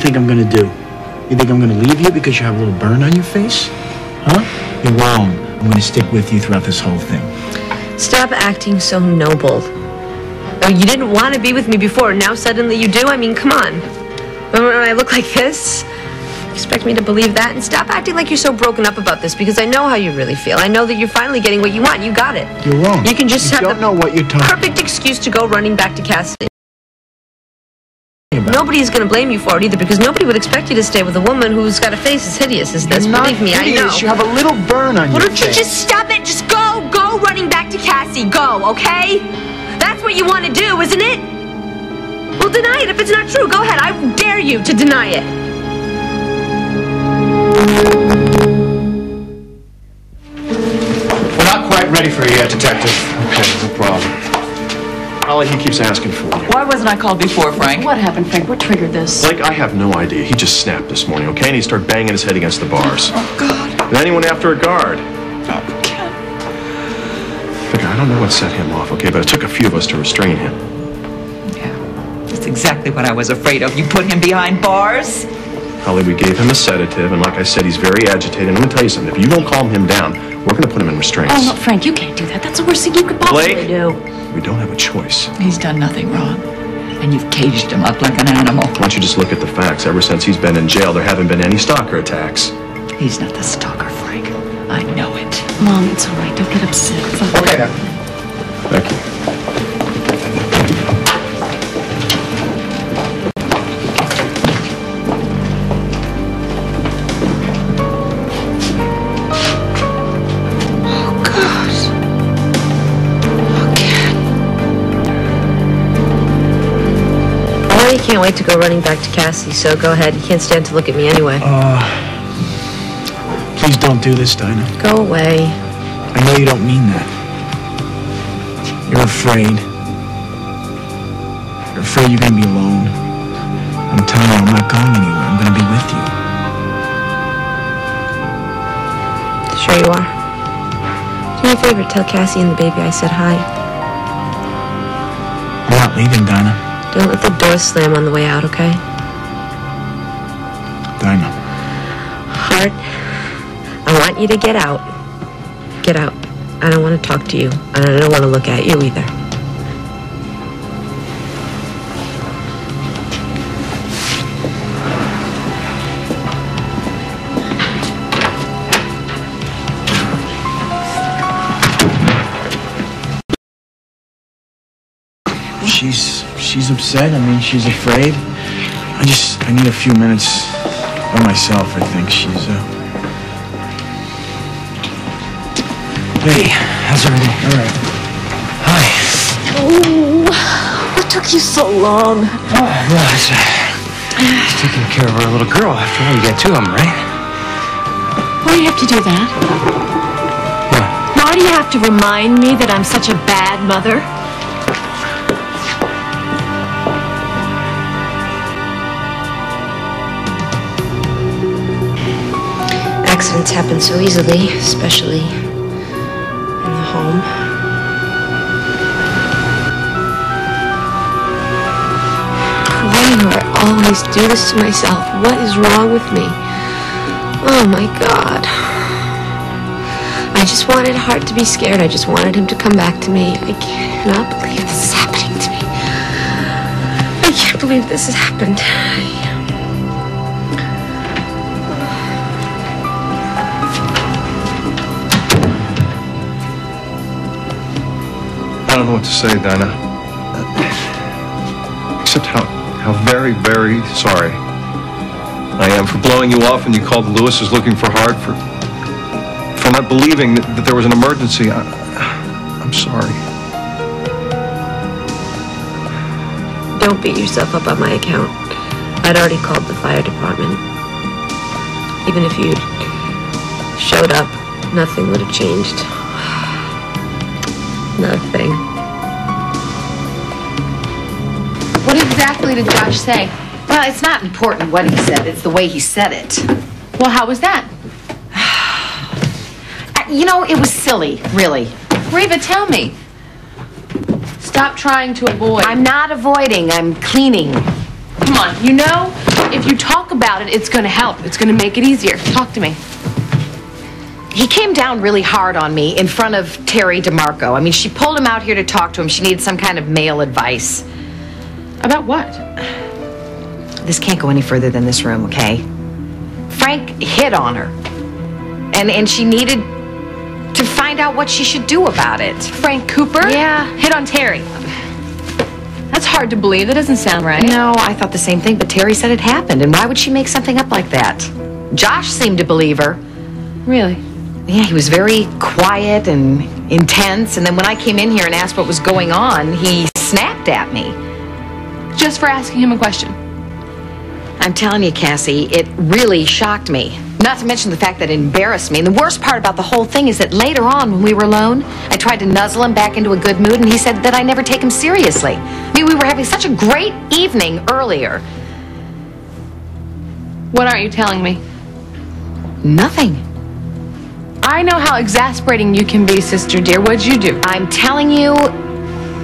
think I'm gonna do? You think I'm gonna leave you because you have a little burn on your face? Huh? You're wrong. I'm gonna stick with you throughout this whole thing. Stop acting so noble. Oh, you didn't want to be with me before, and now suddenly you do? I mean, come on. When I look like this, expect me to believe that? And stop acting like you're so broken up about this, because I know how you really feel. I know that you're finally getting what you want. You got it. You're wrong. You can just have don't know what you're talking perfect excuse to go running back to Cassidy. Nobody's going to blame you for it either, because nobody would expect you to stay with a woman who's got a face as hideous as this. Believe me, I know. You have a little burn on your face. Well, don't you just stop it? Just go running back to Cassie. Go, okay? That's what you want to do, isn't it? Well, deny it if it's not true. Go ahead. I dare you to deny it. We're not quite ready for you yet, Detective. Okay, no problem. Holly, he keeps asking for you. Why wasn't I called before, Frank? What happened, Frank? What triggered this? Blake, I have no idea. He just snapped this morning, okay? And he started banging his head against the bars. Oh, God. And then he went after a guard. Oh, Ken. Look, I don't know what set him off, okay? But it took a few of us to restrain him. Yeah, that's exactly what I was afraid of. You put him behind bars? Holly, we gave him a sedative, and like I said, he's very agitated. I'm going to tell you something. If you don't calm him down, we're going to put him in restraints. Oh, no, Frank, you can't do that. That's the worst thing you could possibly do. We don't have a choice. He's done nothing wrong. And you've caged him up like an animal. Why don't you just look at the facts? Ever since he's been in jail, there haven't been any stalker attacks. He's not the stalker, Frank. I know it. Mom, it's all right. Don't get upset. Okay, now. Thank you. I can't wait to go running back to Cassie, so go ahead. You can't stand to look at me anyway. Please don't do this, Dinah. Go away. I know you don't mean that. You're afraid. You're afraid you're gonna be alone. I'm telling you, I'm not going anywhere. I'm gonna be with you. Sure you are. Do me a favor, tell Cassie and the baby I said hi. I'm not leaving, Dinah. Don't let the door slam on the way out, okay? Dinah. Heart, I want you to get out. Get out. I don't want to talk to you. And I don't want to look at you either. She's upset. I mean, she's afraid. I need a few minutes by myself, I think. Hey, how's everything? All right. Hi. Oh, what took you so long? Oh, well, it's taking care of our little girl. After all, you got two of them, right? Why do you have to do that? What? Why do you have to remind me that I'm such a bad mother? Accidents happen so easily, especially in the home. Why do I always do this to myself? What is wrong with me? Oh my God. I just wanted Hart to be scared. I just wanted him to come back to me. I cannot believe this is happening to me. I can't believe this has happened. I don't know what to say, Dinah. Except how very, very sorry I am for blowing you off when you called Lewis's looking for Hart, for not believing that there was an emergency. I'm sorry. Don't beat yourself up on my account. I'd already called the fire department. Even if you'd showed up, nothing would have changed. Nothing. What exactly did Josh say? Well, it's not important what he said. It's the way he said it. Well, how was that? You know, it was silly, really. Reva, tell me. Stop trying to avoid. I'm not avoiding. I'm cleaning. Come on, you know, if you talk about it, it's going to help. It's going to make it easier. Talk to me. He came down really hard on me in front of Terry DeMarco. I mean, she pulled him out here to talk to him. She needed some kind of male advice. About what? This can't go any further than this room, okay? Frank hit on her. And she needed to find out what she should do about it. Frank Cooper? Yeah. Hit on Terry. That's hard to believe. That doesn't sound right. No, I thought the same thing, but Terry said it happened. And why would she make something up like that? Josh seemed to believe her. Really? Yeah, he was very quiet and intense. And then when I came in here and asked what was going on, he snapped at me. Just for asking him a question. I'm telling you, Cassie, it really shocked me. Not to mention the fact that it embarrassed me. And the worst part about the whole thing is that later on, when we were alone, I tried to nuzzle him back into a good mood, and he said that I never take him seriously. I mean, we were having such a great evening earlier. What aren't you telling me? Nothing. I know how exasperating you can be, sister dear. What'd you do? I'm telling you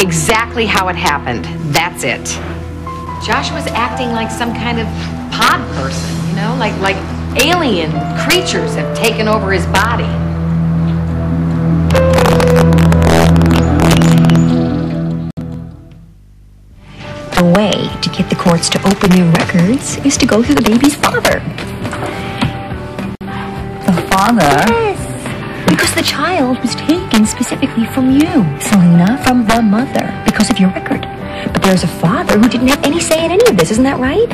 exactly how it happened. That's it. Josh was acting like some kind of pod person, you know, like alien creatures have taken over his body. The way to get the courts to open their records is to go through the baby's father. The father? Yes. Because the child was taken specifically from you, Selena, from the mother, because of your record. But there's a father who didn't have any say in any of this, isn't that right?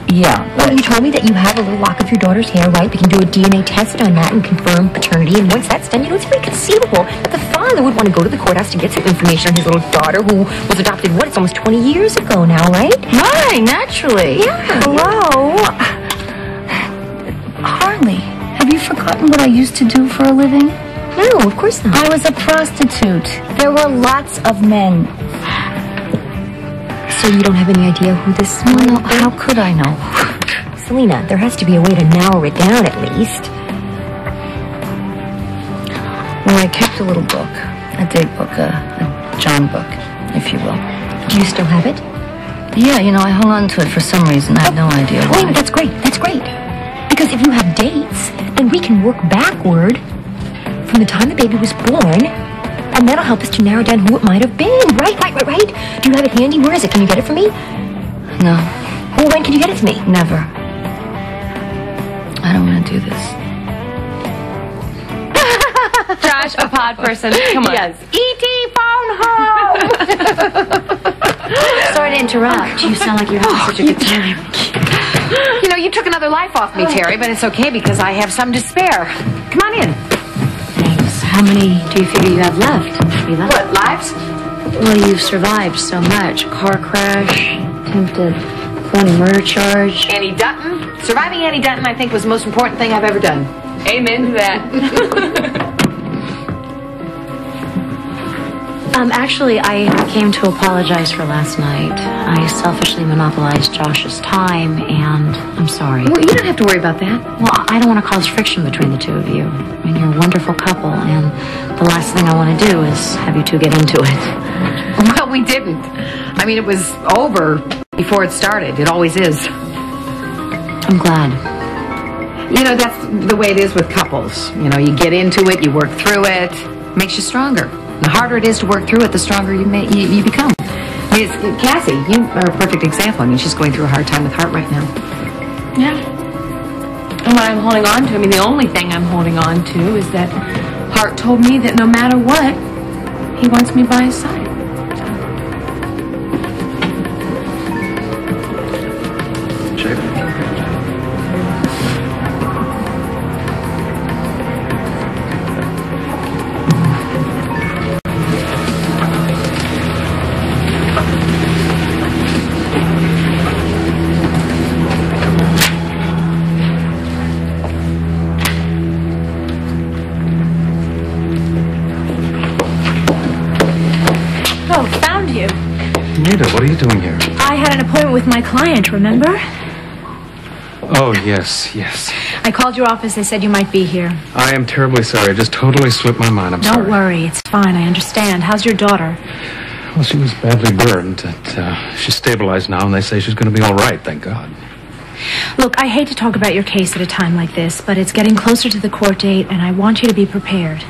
Yeah. Well, you told me that you have a little lock of your daughter's hair, right? We can do a DNA test on that and confirm paternity. And once that's done, you know, it's very conceivable that the father would want to go to the courthouse to get some information on his little daughter who was adopted, what, it's almost 20 years ago now, right? Right, naturally. Yeah. Hello? Harley, have you forgotten what I used to do for a living? No, of course not. I was a prostitute. There were lots of men. So you don't have any idea who this No, might be? how could I know? Selena, there has to be a way to narrow it down at least. Well, I kept a little book. A date book, a John book, if you will. Do you still have it? Yeah, you know, I hung on to it for some reason. I have no idea why. Wait, that's great. That's great. Because if you have dates, then we can work backward from the time the baby was born, and that'll help us to narrow down who it might have been. Right? Do you have it handy? Where is it? Can you get it for me? No, Well, when can you get it to me? never. I don't want to do this. Josh, a pod person. Come on. Yes. E.T. phone home! Sorry to interrupt. You sound like you're having such a good time. You know, you took another life off me, Terry, but it's okay because I have some to spare. Come on in. Thanks. How many do you figure you have left? What, lives? Well, you've survived so much. Car crash, attempted felony murder charge. Annie Dutton. Surviving Annie Dutton, I think, was the most important thing I've ever done. Amen to that. Actually, I came to apologize for last night. I selfishly monopolized Josh's time, and I'm sorry. Well, you don't have to worry about that. Well, I don't want to cause friction between the two of you. I mean, you're a wonderful couple, and the last thing I want to do is have you two get into it. Well, we didn't. I mean, it was over before it started. It always is. I'm glad. You know, that's the way it is with couples. You know, you get into it, you work through it, makes you stronger. The harder it is to work through it, the stronger you become. I mean, Cassie, you are a perfect example. I mean, she's going through a hard time with Hart right now. Yeah. And what I'm holding on to, I mean, the only thing I'm holding on to is that Hart told me that no matter what, he wants me by his side. Nita, what are you doing here? I had an appointment with my client, remember? Oh, yes. I called your office. They said you might be here. I am terribly sorry. I just totally slipped my mind. I'm sorry. Don't worry. It's fine. I understand. How's your daughter? Well, she was badly burned. She's stabilized now, and they say she's going to be all right, thank God. Look, I hate to talk about your case at a time like this, but it's getting closer to the court date, and I want you to be prepared.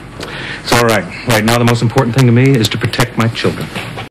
It's all right. Right now, the most important thing to me is to protect my children.